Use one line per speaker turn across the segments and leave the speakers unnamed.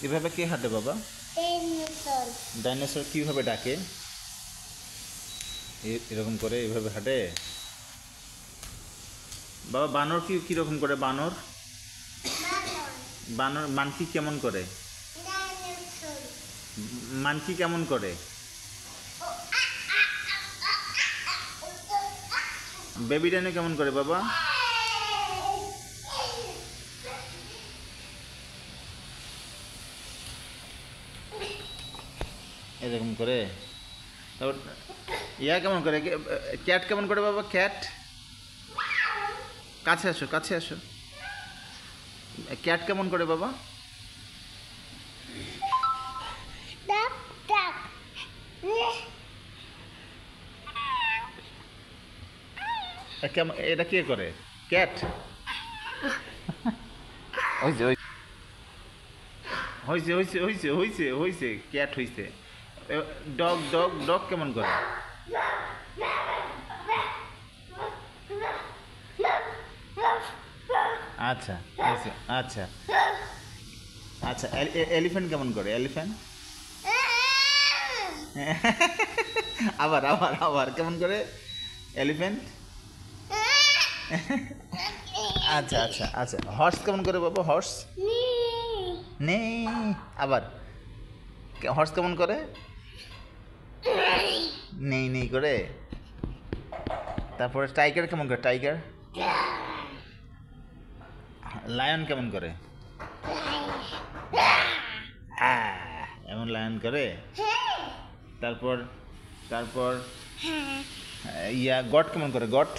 এভাবে কে হাঁটে বাবা? ডাইনোসর কিভাবে ডাকে? এরকম করে এভাবে হাঁটে বাবা। বানর কিরকম করে? বানর বানর মানকি কেমন করে? মানকি কেমন করে? বেবি ডাইনো কেমন করে বাবা? এরকম করে। তারপর ইয়া কেমন করে? ক্যাট কেমন করে বাবা? ক্যাট কাছে আসো, কাছে আসো। ক্যাট কেমন করে বাবা? এটা কে করে? ক্যাট। হয়েছে হয়েছে হয়েছে হয়েছে হয়েছে হয়েছে ক্যাট হয়েছে। ডগ ডগ ডগ কেমন করে? আচ্ছা আচ্ছা আচ্ছা আচ্ছা। এলিফ্যান্ট কেমন করে? এলিফ্যান্ট আবার আবার আবার কেমন করে এলিফ্যান্ট? আচ্ছা আচ্ছা আচ্ছা। হর্স কেমন করে বাবা? হর্স নেই। আবার হর্স কেমন করে? নেই নেই করে। তারপরে টাইগার কেমন করে? টাইগার। লায়ন কেমন করে? এমন লায়ন করে। তারপর তারপর ইয়া গট কেমন করে? গট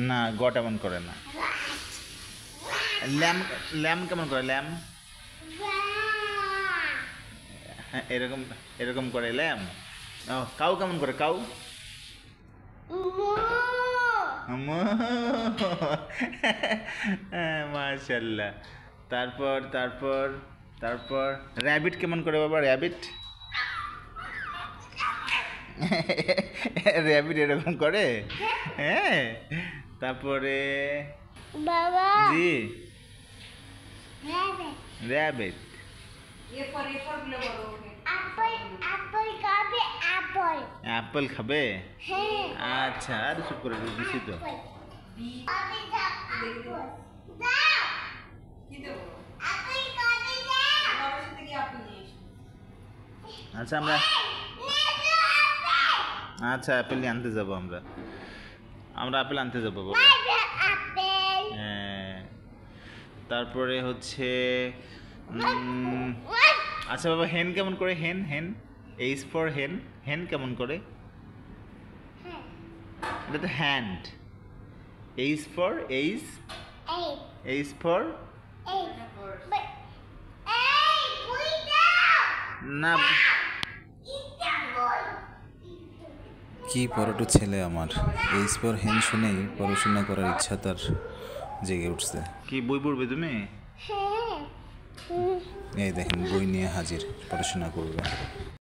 না, গট এমন করে না। ল্যাম ল্যাম কেমন করে? ল্যাম এরকম এরকম করে ল্যাম। কাউ কেমন করে? কাউ মাশাআল্লাহ। তারপর তারপর তারপর র্যাবিট কেমন করে বাবা? র্যাবিট র্যাবিট এরকম করে। হ্যাঁ। তারপরে
বাবা
জি র্যাবিট। অ্যাপল খাবে? আচ্ছা, আর চুপ করে দিছি তো। আচ্ছা আমরা আচ্ছা অ্যাপেল নিয়ে আনতে যাবো। আমরা অ্যাপেল আনতে যাবো বাবা। হ্যাঁ। তারপরে হচ্ছে আচ্ছা বাবা, হেন কেমন করে? হেন হেন এইচ ফর হেন। হেন কেমন করে? এটা তো hand. H for H. H for না।
কি পরোটো ছেলে আমার! এইচ ফর হেন শুনেই পড়াশোনা করার ইচ্ছা তার জেগে উঠছে।
কি বই পড়বে তুমি?
এই দেখেন, বই নিয়ে হাজির, পড়াশোনা করবে।